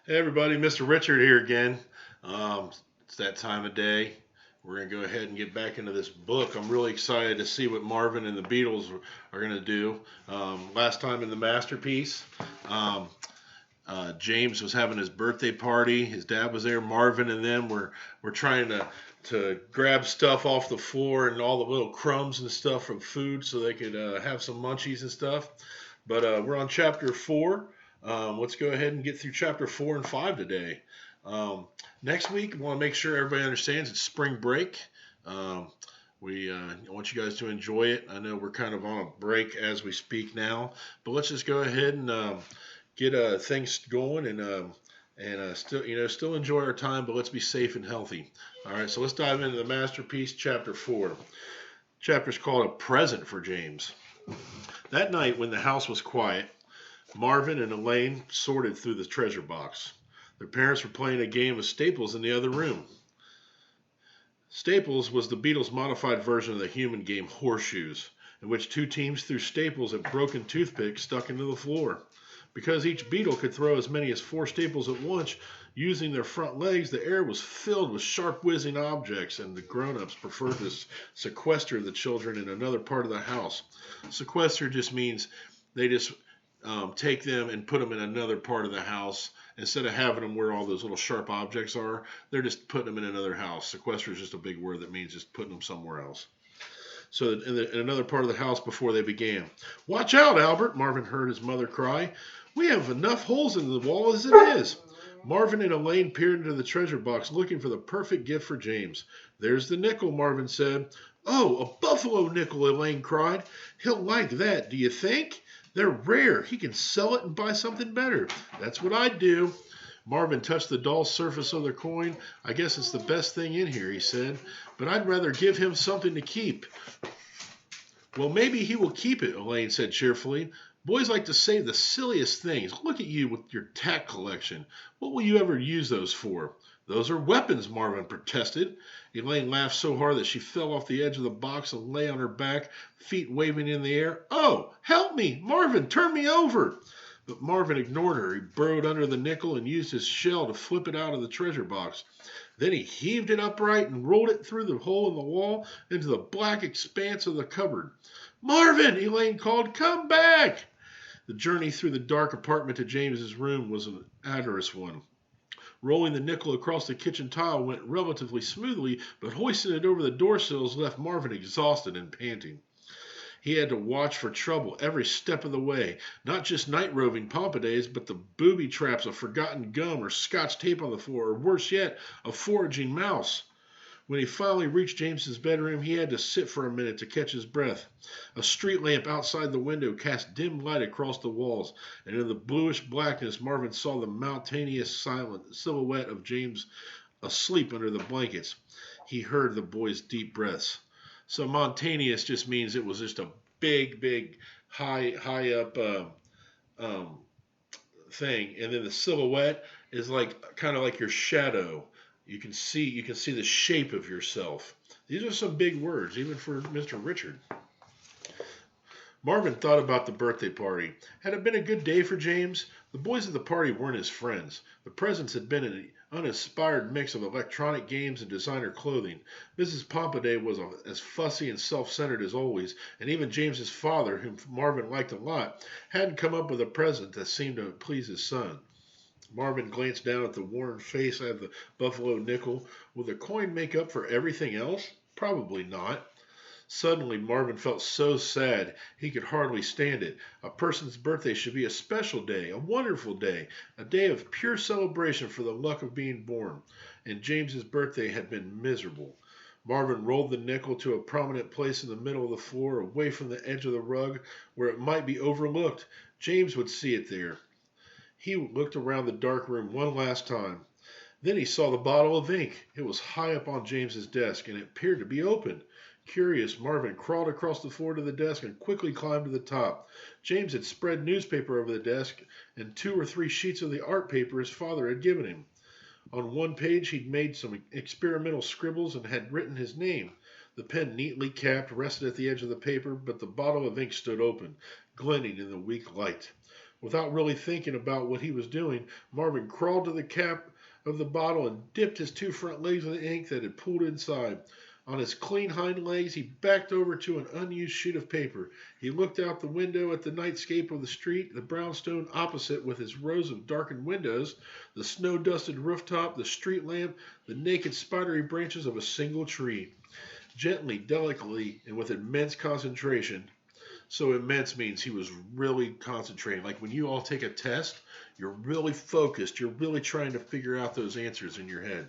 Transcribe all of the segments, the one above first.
Hey everybody, Mr. Richard here again. It's that time of day. We're going to go ahead and get back into this book. I'm really excited to see what Marvin and the Beatles are going to do. Last time in the Masterpiece, um, James was having his birthday party. His dad was there. Marvin and them were trying to grab stuff off the floor and all the little crumbs and stuff from food so they could have some munchies and stuff. But we're on chapter 4. Let's go ahead and get through chapter 4 and 5 today. Um, Next week, I want to make sure everybody understands it's spring break. Um, I want you guys to enjoy it. I know we're kind of on a break as we speak now, but let's just go ahead and get things going and still enjoy our time, but let's be safe and healthy. All right, so let's dive into the masterpiece, chapter 4. Chapter's called A Present for James. That night, when the house was quiet, Marvin and Elaine sorted through the treasure box. Their parents were playing a game of Staples in the other room. Staples was the Beatles' modified version of the human game Horseshoes, in which two teams threw staples at broken toothpicks stuck into the floor. Because each Beatle could throw as many as 4 staples at once using their front legs, the air was filled with sharp whizzing objects, and the grown-ups preferred to sequester the children in another part of the house. Sequester just means they just take them and put them in another part of the house instead of having them where all those little sharp objects are. They're just putting them in another house. Sequester is just a big word that means just putting them somewhere else. So in another part of the house before they began. Watch out, Albert, Marvin heard his mother cry. We have enough holes in the wall as it is. Marvin and Elaine peered into the treasure box looking for the perfect gift for James. There's the nickel, Marvin said. Oh, a buffalo nickel, Elaine cried. He'll like that, do you think? They're rare. He can sell it and buy something better. That's what I'd do. Marvin touched the dull surface of the coin. I guess it's the best thing in here, he said. But I'd rather give him something to keep. Well, maybe he will keep it, Elaine said cheerfully. Boys like to say the silliest things. Look at you with your tack collection. What will you ever use those for? Those are weapons, Marvin protested. Elaine laughed so hard that she fell off the edge of the box and lay on her back, feet waving in the air. Oh, help me! Marvin, turn me over! But Marvin ignored her. He burrowed under the nickel and used his shell to flip it out of the treasure box. Then he heaved it upright and rolled it through the hole in the wall into the black expanse of the cupboard. Marvin, Elaine called, come back! The journey through the dark apartment to James's room was an arduous one. Rolling the nickel across the kitchen tile went relatively smoothly, but hoisting it over the door sills left Marvin exhausted and panting. He had to watch for trouble every step of the way, not just night roving Pompadays, but the booby traps of forgotten gum or scotch tape on the floor, or worse yet, a foraging mouse. When he finally reached James's bedroom, he had to sit for a minute to catch his breath. A street lamp outside the window cast dim light across the walls, and in the bluish blackness Marvin saw the mountainous silent silhouette of James asleep under the blankets. He heard the boy's deep breaths. So mountainous just means it was just a big, high up um, thing, and then the silhouette is like kind of like your shadow. You can see the shape of yourself. These are some big words, even for Mr. Richard. Marvin thought about the birthday party. Had it been a good day for James? The boys at the party weren't his friends. The presents had been an uninspired mix of electronic games and designer clothing. Mrs. Pompaday was as fussy and self-centered as always, and even James's father, whom Marvin liked a lot, hadn't come up with a present that seemed to please his son. Marvin glanced down at the worn face of the buffalo nickel. Will the coin make up for everything else? Probably not. Suddenly, Marvin felt so sad he could hardly stand it. A person's birthday should be a special day, a wonderful day, a day of pure celebration for the luck of being born. And James's birthday had been miserable. Marvin rolled the nickel to a prominent place in the middle of the floor, away from the edge of the rug, where it might be overlooked. James would see it there. He looked around the dark room one last time. Then he saw the bottle of ink. It was high up on James's desk, and it appeared to be open. Curious, Marvin crawled across the floor to the desk and quickly climbed to the top. James had spread newspaper over the desk and 2 or 3 sheets of the art paper his father had given him. On one page he'd made some experimental scribbles and had written his name. The pen, neatly capped, rested at the edge of the paper, but the bottle of ink stood open, glinting in the weak light. Without really thinking about what he was doing, Marvin crawled to the cap of the bottle and dipped his two front legs in the ink that had pooled inside. On his clean hind legs, he backed over to an unused sheet of paper. He looked out the window at the nightscape of the street, the brownstone opposite with its rows of darkened windows, the snow-dusted rooftop, the street lamp, the naked spidery branches of a single tree. Gently, delicately, and with immense concentration. So immense means he was really concentrating. Like when you all take a test, you're really focused. You're really trying to figure out those answers in your head.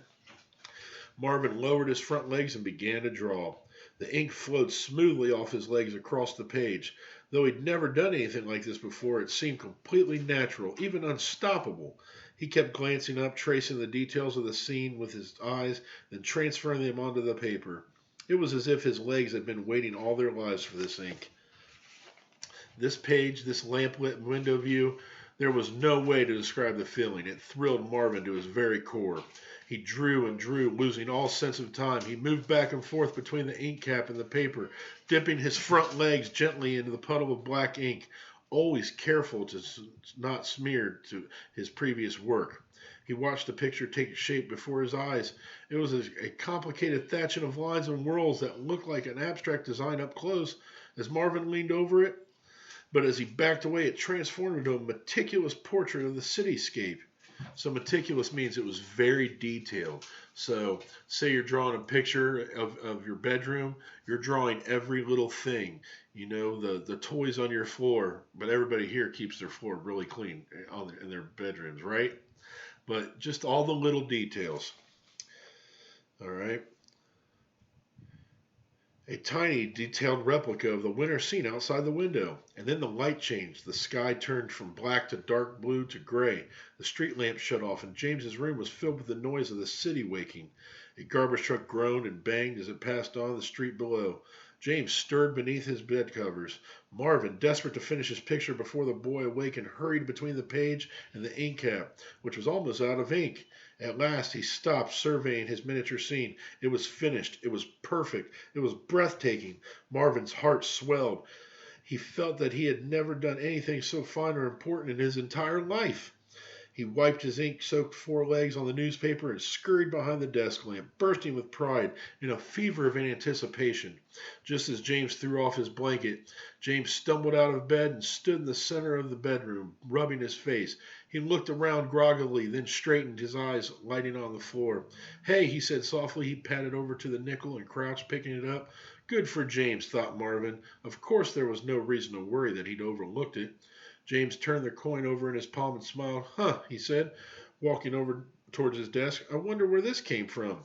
Marvin lowered his front legs and began to draw. The ink flowed smoothly off his legs across the page. Though he'd never done anything like this before, it seemed completely natural, even unstoppable. He kept glancing up, tracing the details of the scene with his eyes, then transferring them onto the paper. It was as if his legs had been waiting all their lives for this ink. This page, this lamplit window view, there was no way to describe the feeling. It thrilled Marvin to his very core. He drew and drew, losing all sense of time. He moved back and forth between the ink cap and the paper, dipping his front legs gently into the puddle of black ink, always careful to not smear to his previous work. He watched the picture take shape before his eyes. It was a complicated thatching of lines and whorls that looked like an abstract design up close. As Marvin leaned over it, but as he backed away, it transformed into a meticulous portrait of the cityscape. So meticulous means it was very detailed. So say you're drawing a picture of your bedroom, you're drawing every little thing. You know, the toys on your floor, but everybody here keeps their floor really clean in their bedrooms, right? But just all the little details. All right. A tiny, detailed replica of the winter scene outside the window. And then the light changed. The sky turned from black to dark blue to gray. The street lamp shut off, and James's room was filled with the noise of the city waking. A garbage truck groaned and banged as it passed on the street below. James stirred beneath his bed covers. Marvin, desperate to finish his picture before the boy awakened, hurried between the page and the ink cap, which was almost out of ink. At last he stopped surveying his miniature scene. It was finished. It was perfect. It was breathtaking. Marvin's heart swelled. He felt that he had never done anything so fine or important in his entire life. He wiped his ink-soaked forelegs on the newspaper and scurried behind the desk lamp, bursting with pride in a fever of anticipation. Just as James threw off his blanket, James stumbled out of bed and stood in the center of the bedroom, rubbing his face. He looked around groggily, then straightened, his eyes lighting on the floor. "Hey," he said softly. He padded over to the nickel and crouched, picking it up. Good for James, thought Marvin. Of course there was no reason to worry that he'd overlooked it. James turned the coin over in his palm and smiled. "Huh," he said, walking over towards his desk. "I wonder where this came from."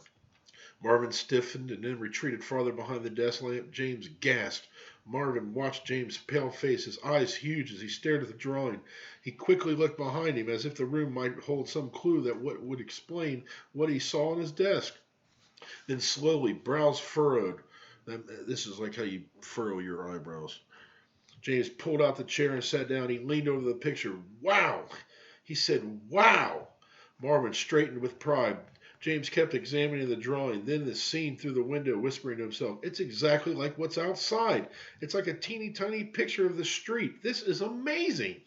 Marvin stiffened and then retreated farther behind the desk lamp. James gasped. Marvin watched James' pale face, his eyes huge as he stared at the drawing. He quickly looked behind him as if the room might hold some clue that would explain what he saw on his desk. Then slowly, brows furrowed. This is like how you furrow your eyebrows. James pulled out the chair and sat down. He leaned over the picture. "Wow!" He said, "Wow!" Marvin straightened with pride. James kept examining the drawing, then the scene through the window, whispering to himself, "It's exactly like what's outside. It's like a teeny tiny picture of the street. This is amazing."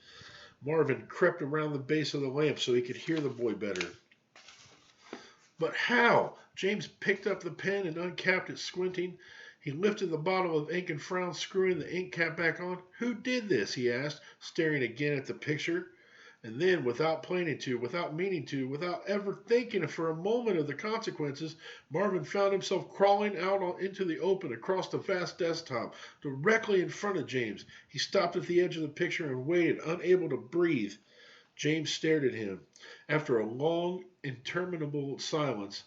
Marvin crept around the base of the lamp so he could hear the boy better. "But how?" James picked up the pen and uncapped it, squinting. He lifted the bottle of ink and frowned, screwing the ink cap back on. "Who did this?" he asked, staring again at the picture. And then, without planning to, without meaning to, without ever thinking for a moment of the consequences, Marvin found himself crawling out into the open across the vast desktop, directly in front of James. He stopped at the edge of the picture and waited, unable to breathe. James stared at him. After a long, interminable silence,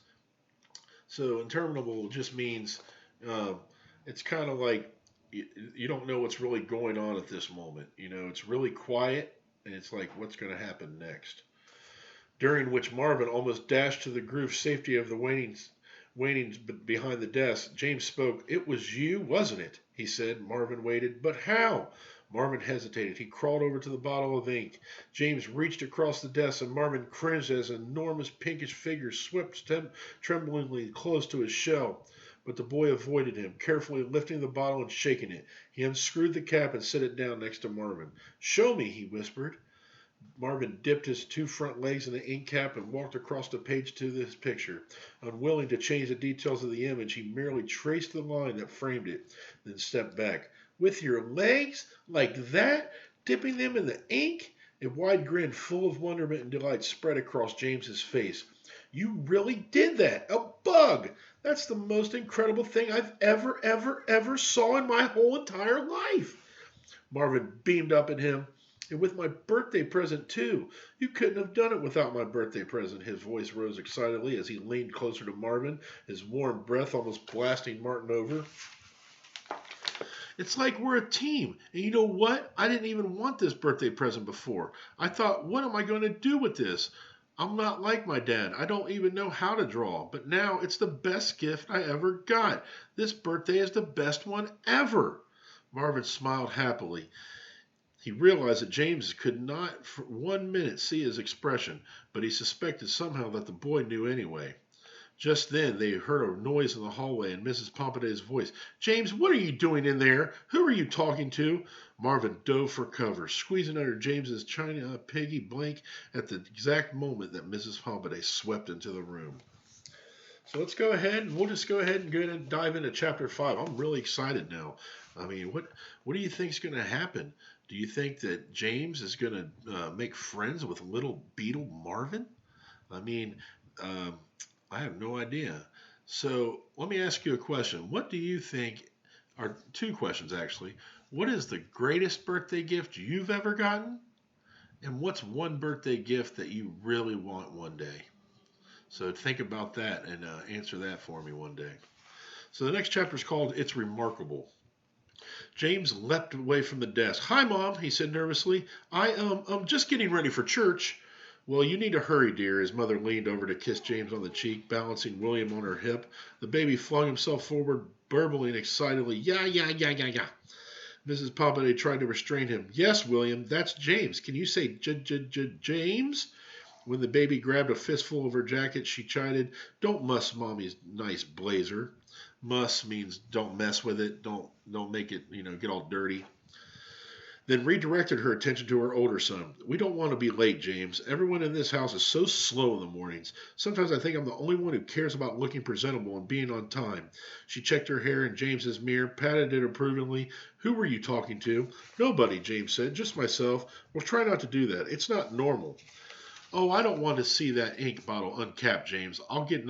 so interminable just means it's kind of like you don't know what's really going on at this moment. You know, it's really quiet, and it's like, what's going to happen next? During which Marvin almost dashed to the groove safety of the waiting behind the desk. James spoke. "It was you, wasn't it?" he said. Marvin waited. "But how?" Marvin hesitated. He crawled over to the bottle of ink. James reached across the desk, and Marvin cringed as an enormous pinkish figure swept tremblingly close to his shell. But the boy avoided him, carefully lifting the bottle and shaking it. He unscrewed the cap and set it down next to Marvin. "Show me," he whispered. Marvin dipped his two front legs in the ink cap and walked across the page to this picture. Unwilling to change the details of the image, he merely traced the line that framed it, then stepped back. With your legs? Like that? Dipping them in the ink? A wide grin full of wonderment and delight spread across James's face. You really did that! A bug! That's the most incredible thing I've ever saw in my whole entire life! Marvin beamed up at him. And with my birthday present, too. You couldn't have done it without my birthday present. His voice rose excitedly as he leaned closer to Marvin, his warm breath almost blasting Martin over. It's like we're a team. And you know what? I didn't even want this birthday present before. I thought, what am I going to do with this? I'm not like my dad. I don't even know how to draw. But now it's the best gift I ever got. This birthday is the best one ever. Marvin smiled happily. He realized that James could not for 1 minute see his expression, but he suspected somehow that the boy knew anyway. Just then they heard a noise in the hallway and Mrs. Pompidet's voice. James, what are you doing in there? Who are you talking to? Marvin dove for cover, squeezing under James's china piggy blank at the exact moment that Mrs. Pompidet swept into the room. So let's go ahead and we'll just go ahead and dive into chapter 5. I'm really excited now. I mean, what do you think is going to happen? Do you think that James is going to make friends with little beetle Marvin? I mean, I have no idea. So let me ask you a question. What do you think, or two questions actually. What is the greatest birthday gift you've ever gotten? And what's one birthday gift that you really want one day? So think about that and answer that for me one day. So the next chapter is called It's Remarkable. James leapt away from the desk. Hi, Mom, he said nervously. I'm just getting ready for church. Well, you need to hurry, dear. His mother leaned over to kiss James on the cheek, balancing William on her hip. The baby flung himself forward, burbling excitedly. Yeah. Mrs. Pompidet tried to restrain him. Yes, William, that's James. Can you say James? When the baby grabbed a fistful of her jacket, she chided, Don't muss Mommy's nice blazer. Muss means don't mess with it, don't make it, get all dirty. Then redirected her attention to her older son. We don't want to be late, James. Everyone in this house is so slow in the mornings. Sometimes I think I'm the only one who cares about looking presentable and being on time. She checked her hair in James's mirror, patted it approvingly. Who were you talking to? Nobody, James said. Just myself. Well, try not to do that. It's not normal. Oh, I don't want to see that ink bottle uncapped, James. It'll get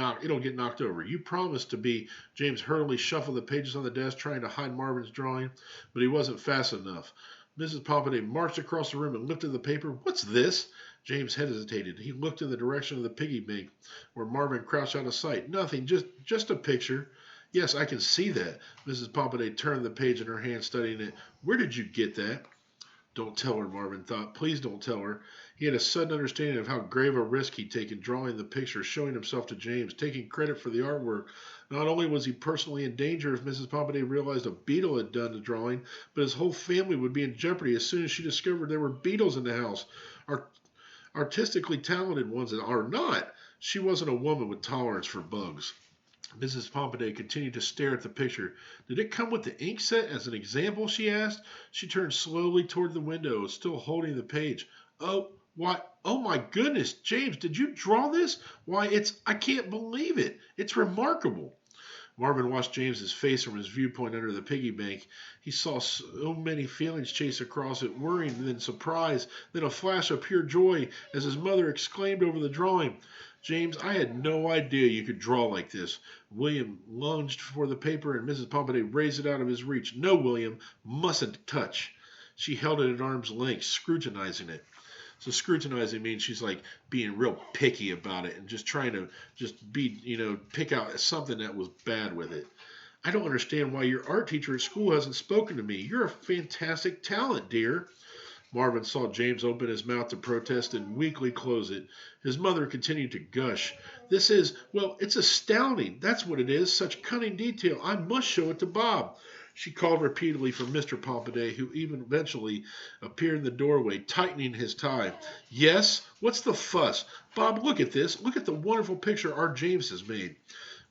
knocked over. You promised to be. James hurriedly shuffled the pages on the desk, trying to hide Marvin's drawing, but he wasn't fast enough. Mrs. Pompidet marched across the room and lifted the paper. What's this? James hesitated. He looked in the direction of the piggy bank, where Marvin crouched out of sight. Nothing, just a picture. Yes, I can see that. Mrs. Pompidet turned the page in her hand, studying it. Where did you get that? Don't tell her, Marvin thought. Please don't tell her. He had a sudden understanding of how grave a risk he'd taken drawing the picture, showing himself to James, taking credit for the artwork. Not only was he personally in danger if Mrs. Pompidet realized a beetle had done the drawing, but his whole family would be in jeopardy as soon as she discovered there were beetles in the house. Artistically talented ones that are not. She wasn't a woman with tolerance for bugs. Mrs. Pompidet continued to stare at the picture. Did it come with the ink set as an example, she asked. She turned slowly toward the window, still holding the page. Oh my goodness, James, did you draw this? Why, I can't believe it. It's remarkable. Marvin watched James's face from his viewpoint under the piggy bank. He saw so many feelings chase across it, worrying, then surprise, then a flash of pure joy as his mother exclaimed over the drawing. James, I had no idea you could draw like this. William lunged for the paper and Mrs. Pompidet raised it out of his reach. No, William, mustn't touch. She held it at arm's length, scrutinizing it. So scrutinizing means she's like being real picky about it and just trying to pick out something that was bad with it. I don't understand why your art teacher at school hasn't spoken to me. You're a fantastic talent, dear. Marvin saw James open his mouth to protest and weakly close it. His mother continued to gush. It's astounding. That's what it is. Such cunning detail. I must show it to Bob. She called repeatedly for Mr. Pompidet, who even eventually appeared in the doorway, tightening his tie. Yes? What's the fuss? Bob, look at this. Look at the wonderful picture our James has made.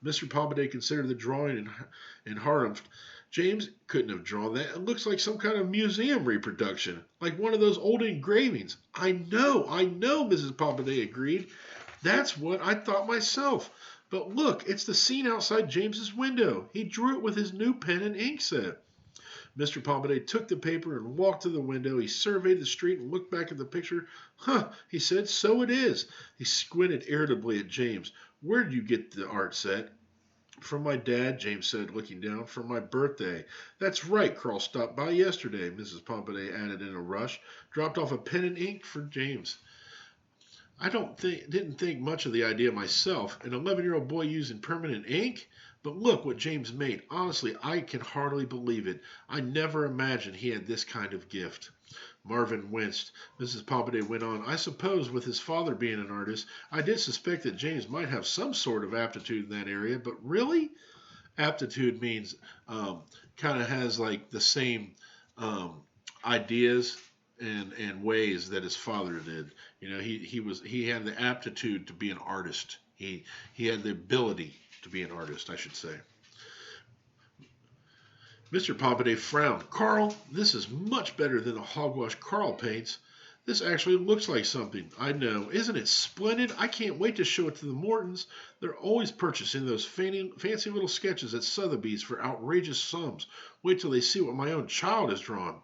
Mr. Pompidet considered the drawing and harumphed. James couldn't have drawn that. It looks like some kind of museum reproduction, like one of those old engravings. I know, Mrs. Pompadé agreed. That's what I thought myself. But look, it's the scene outside James's window. He drew it with his new pen and ink set. Mr. Pompadé took the paper and walked to the window. He surveyed the street and looked back at the picture. Huh, he said, so it is. He squinted irritably at James. Where did you get the art set? From my dad, James said, looking down. For my birthday. That's right, Carl stopped by yesterday, Mrs. Pompadé added in a rush. Dropped off a pen and ink for James. I didn't think much of the idea myself. An 11-year-old boy using permanent ink? But look what James made. Honestly, I can hardly believe it. I never imagined he had this kind of gift. Marvin winced. Mrs. Pompadé went on, I suppose with his father being an artist, I did suspect that James might have some sort of aptitude in that area, but really? Aptitude means kind of has like the same ideas and ways that his father did. You know, he had the aptitude to be an artist. He had the ability to be an artist, I should say. Mr. Pompadé frowned. Carl, this is much better than the hogwash Carl paints. This actually looks like something. I know. Isn't it splendid? I can't wait to show it to the Mortons. They're always purchasing those fancy little sketches at Sotheby's for outrageous sums. Wait till they see what my own child has drawn.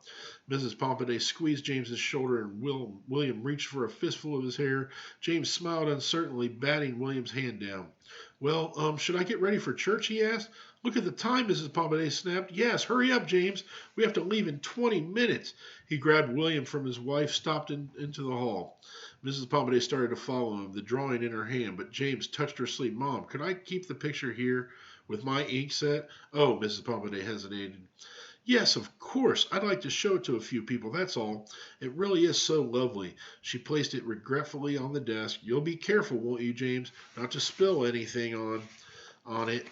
Mrs. Pompadé squeezed James's shoulder and William reached for a fistful of his hair. James smiled uncertainly, batting William's hand down. Well, should I get ready for church? He asked. Look at the time, Mrs. Pompadé snapped. Yes, hurry up, James. We have to leave in 20 minutes. He grabbed William from his wife, stopped into the hall. Mrs. Pompadé started to follow him, the drawing in her hand, but James touched her sleeve. Mom, could I keep the picture here with my ink set? Oh, Mrs. Pompadé hesitated. Yes, of course. I'd like to show it to a few people, that's all. It really is so lovely. She placed it regretfully on the desk. You'll be careful, won't you, James, not to spill anything on it.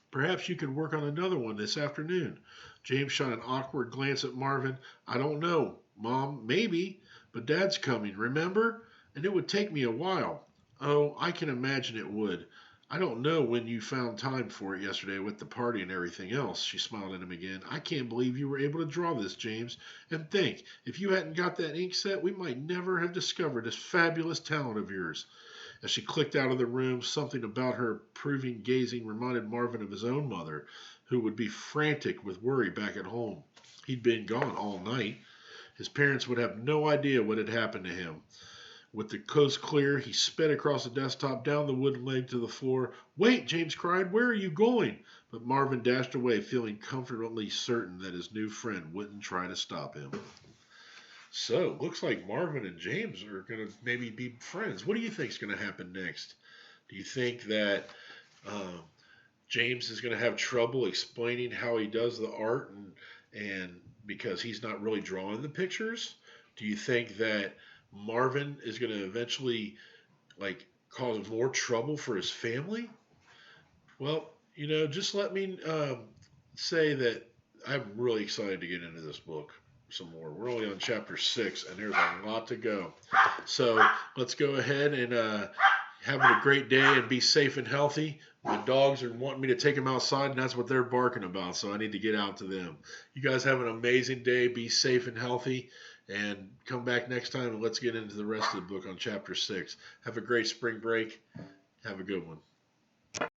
Perhaps you could work on another one this afternoon. James shot an awkward glance at Marvin. I don't know, Mom, maybe, but Dad's coming, remember? And it would take me a while. Oh, I can imagine it would. I don't know when you found time for it yesterday with the party and everything else. She smiled at him again. I can't believe you were able to draw this, James. And think, if you hadn't got that ink set, we might never have discovered this fabulous talent of yours. As she clicked out of the room, something about her approving gazing reminded Marvin of his own mother, who would be frantic with worry back at home. He'd been gone all night. His parents would have no idea what had happened to him. With the coast clear, he sped across the desktop, down the wooden leg to the floor. Wait, James cried, where are you going? But Marvin dashed away, feeling comfortably certain that his new friend wouldn't try to stop him. So, looks like Marvin and James are going to maybe be friends. What do you think is going to happen next? Do you think that James is going to have trouble explaining how he does the art and because he's not really drawing the pictures? Do you think that Marvin is going to eventually cause more trouble for his family? Well, just let me say that I'm really excited to get into this book some more. We're only on chapter 6, and there's a lot to go. So let's go ahead and having a great day and be safe and healthy. My dogs are wanting me to take them outside, and that's what they're barking about, so I need to get out to them. You guys have an amazing day. Be safe and healthy, and come back next time, and let's get into the rest of the book on chapter 6. Have a great spring break. Have a good one.